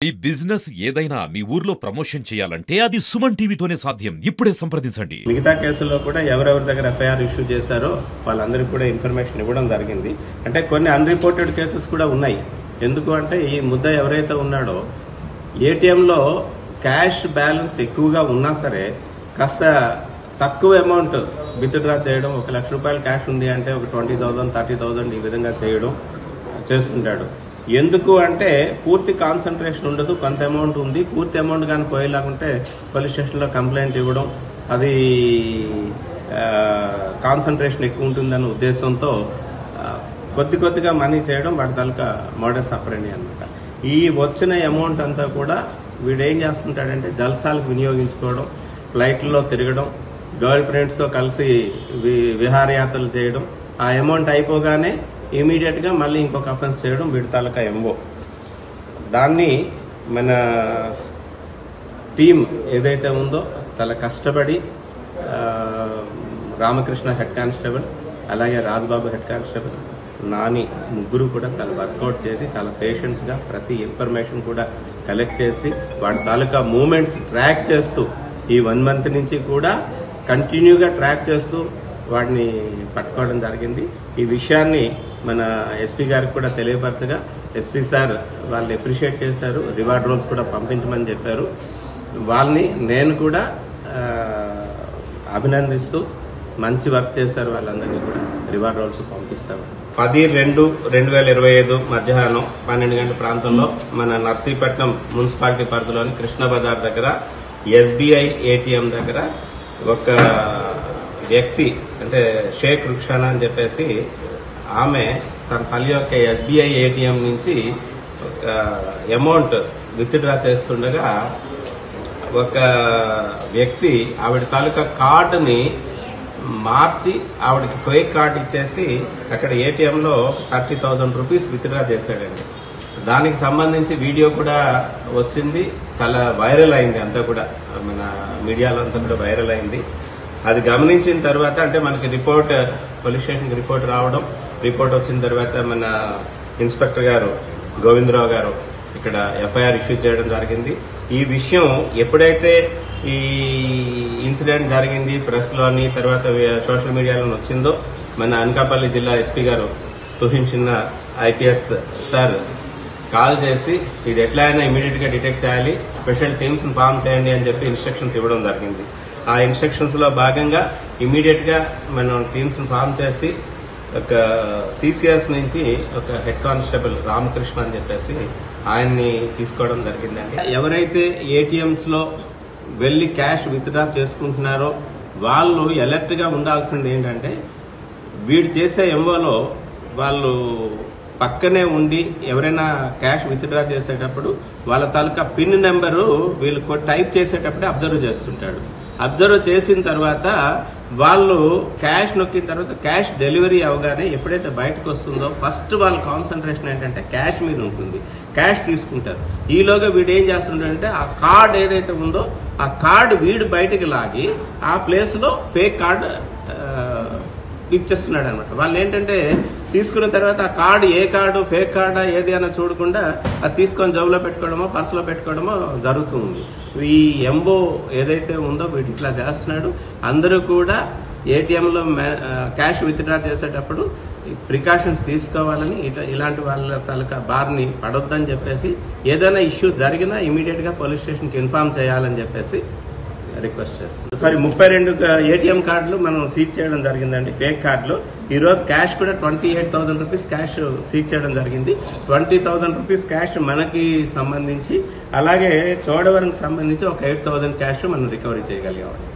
ఈ బిజినెస్ ఏదైనా మీ ఊర్లో ప్రమోషన్ చేయాలంటే అది సుమన్ టీవీతోనే సాధ్యం. ఇప్పుడే సంప్రదించండి. మిగతా కేసుల్లో కూడా ఎవరెవరి దగ్గర ఎఫ్ఐఆర్ ఇష్యూ చేశారో వాళ్ళందరికీ కూడా ఇన్ఫర్మేషన్ ఇవ్వడం జరిగింది. అంటే కొన్ని అన్రిపోర్టెడ్ కేసెస్ కూడా ఉన్నాయి. ఎందుకు అంటే ఈ ముద్ద ఎవరైతే ఉన్నాడో ఏటీఎంలో క్యాష్ బ్యాలెన్స్ ఎక్కువగా ఉన్నా సరే కాస్త తక్కువ అమౌంట్ విత్డ్రా చేయడం, 1 లక్ష రూపాయలు క్యాష్ ఉంది అంటే ఒక 20,000 30,000 ఈ విధంగా చేస్తుంటాడు. ఎందుకు అంటే పూర్తి కాన్సన్ట్రేషన్ ఉండదు, కొంత అమౌంట్ ఉంది, పూర్తి అమౌంట్ కానీ పోయేలాగుంటే పోలీస్ స్టేషన్లో కంప్లైంట్ ఇవ్వడం, అది కాన్సన్ట్రేషన్ ఎక్కువ ఉంటుందన్న ఉద్దేశంతో కొద్దిగా మనీ చేయడం వాడి తాలూకా మోడస్ ఆపరేండి అనమాట. ఈ వచ్చిన అమౌంట్ అంతా కూడా వీడేం చేస్తుంటాడంటే జల్సాలకు వినియోగించుకోవడం, ఫ్లైట్లో తిరగడం, గర్ల్ ఫ్రెండ్స్తో కలిసి విహారయాత్రలు చేయడం, ఆ అమౌంట్ అయిపోగానే ఇమీడియట్ గా మళ్ళీ ఇంకొక అఫెన్స్ చేయడం వీడి తాలూకా ఎంఓ. దాన్ని మన టీం ఏదైతే ఉందో చాలా కష్టపడి రామకృష్ణ హెడ్ కానిస్టేబుల్, అలాగే రాజ్బాబు హెడ్ కానిస్టేబుల్, నాని ముగ్గురు కూడా చాలా వర్కౌట్ చేసి చాలా పేషెన్స్ గా ప్రతి ఇన్ఫర్మేషన్ కూడా కలెక్ట్ చేసి వాడి తాలూకా మూమెంట్స్ ట్రాక్ చేస్తూ ఈ 1 మంత్ నుంచి కూడా కంటిన్యూగా ట్రాక్ చేస్తూ వాడిని పట్టుకోవడం జరిగింది. ఈ విషయాన్ని మన ఎస్పీ గారికి కూడా తెలియపరచగా ఎస్పీ సార్ వాళ్ళు అప్రిషియేట్ చేశారు, రివార్డ్ రోల్స్ కూడా పంపించమని చెప్పారు. వాళ్ళని నేను కూడా అభినందిస్తూ మంచి వర్క్ చేశారు, వాళ్ళందరినీ కూడా రివార్డ్ రోల్స్ పంపిస్తాము. 10/2/2025 మధ్యాహ్నం 12 గంటల ప్రాంతంలో మన నర్సీపట్నం మున్సిపాలిటీ పరిధిలోని కృష్ణ బజార్ దగ్గర ఎస్బీఐ ఏటీఎం దగ్గర ఒక వ్యక్తి అంటే షేక్ రుక్షానా అని చెప్పేసి ఆమె తన తల్లి యొక్క ఎస్బీఐ ఏటీఎం నుంచి ఒక అమౌంట్ విత్డ్రా చేస్తుండగా ఒక వ్యక్తి ఆవిడ తాలూకా కార్డుని మార్చి ఆవిడకి ఫేక్ కార్డు ఇచ్చేసి అక్కడ ఏటీఎంలో 30,000 రూపీస్ విత్డ్రా చేశాడండి. దానికి సంబంధించి వీడియో కూడా వచ్చింది, చాలా వైరల్ అయింది, అంతా కూడా మన మీడియాలో అంతా కూడా వైరల్ అయింది. అది గమనించిన తర్వాత అంటే మనకి రిపోర్ట్ పోలీస్ స్టేషన్కి రిపోర్ట్ రావడం, రిపోర్ట్ వచ్చిన తర్వాత మన ఇన్స్పెక్టర్ గారు గోవిందరావు గారు ఇక్కడ ఎఫ్ఐఆర్ ఇష్యూ చేయడం జరిగింది. ఈ విషయం ఎప్పుడైతే ఈ ఇన్సిడెంట్ జరిగింది ప్రెస్లోని తర్వాత సోషల్ మీడియాలో వచ్చిందో మన అనకాపల్లి జిల్లా ఎస్పీ గారు తుహిన్ చిన్న ఐపీఎస్ సార్ కాల్ చేసి ఇది ఎట్లా అయినా ఇమీడియట్ గా డిటెక్ట్ చేయాలి, స్పెషల్ టీమ్స్ ఫామ్ చేయండి అని చెప్పి ఇన్స్ట్రక్షన్స్ ఇవ్వడం జరిగింది. ఆ ఇన్స్ట్రక్షన్స్ లో భాగంగా ఇమీడియట్ గా మనం టీమ్స్ ఫామ్ చేసి ఒక సిసిఎస్ నుంచి ఒక హెడ్ కానిస్టేబుల్ రామకృష్ణ అని చెప్పేసి ఆయన్ని తీసుకోవడం జరిగిందండి. ఎవరైతే ఏటీఎంస్ లో వెళ్లి క్యాష్ విత్డ్రా చేసుకుంటున్నారో వాళ్ళు అలర్ట్ గా ఉండాల్సింది ఏంటంటే వీడు చేసే ఎంఓలో వాళ్ళు పక్కనే ఉండి ఎవరైనా క్యాష్ విత్డ్రా చేసేటప్పుడు వాళ్ళ తాలూకా పిన్ నెంబరు వీళ్ళు టైప్ చేసేటప్పుడే అబ్జర్వ్ చేస్తుంటాడు. అబ్జర్వ్ చేసిన తర్వాత వాళ్ళు క్యాష్ నొక్కిన తర్వాత క్యాష్ డెలివరీ అవగానే ఎప్పుడైతే బయటకు వస్తుందో ఫస్ట్ వాళ్ళ కాన్సన్ట్రేషన్ ఏంటంటే క్యాష్ మీద ఉంటుంది, క్యాష్ తీసుకుంటారు. ఈలోగా వీడు ఏం చేస్తుంటాడంటే ఆ కార్డ్ ఏదైతే ఉందో ఆ కార్డ్ వీడు బయటకు లాగి ఆ ప్లేస్ లో ఫేక్ కార్డ్ ఇచ్చేస్తున్నాడు అనమాట. వాళ్ళు ఏంటంటే తీసుకున్న తర్వాత ఆ కార్డు ఏ కార్డు ఫేక్ కార్డా ఏది అని చూడకుండా అది తీసుకొని జోబులో పెట్టుకోవడమో పర్సులో పెట్టుకోవడమో జరుగుతుంది. ఈ ఎంఓ ఏదైతే ఉందో వీటి ఇట్లా చేస్తున్నాడు. అందరూ కూడా ఏటీఎంలో క్యాష్ విత్డ్రా చేసేటప్పుడు ప్రికాషన్స్ తీసుకోవాలని, ఇలాంటి వాళ్ళ తాలూకా బార్ని పడొద్దని చెప్పేసి ఏదైనా ఇష్యూ జరిగినా ఇమీడియట్ గా పోలీస్ స్టేషన్కి ఇన్ఫార్మ్ చేయాలని చెప్పేసి రిక్వెస్ట్ చేస్తాం. సారీ 32 ఏటీఎం కార్డులు మనం సీజ్ చేయడం జరిగిందండి, ఫేక్ కార్డులు. ఈ రోజు క్యాష్ కూడా 28,000 రూపీస్ క్యాష్ సీజ్ చేయడం జరిగింది. 20,000 రూపీస్ క్యాష్ మనకి సంబంధించి, అలాగే చోడవరంకి సంబంధించి ఒక 8,000 క్యాష్ మనం రికవరీ చేయగలిగామండి.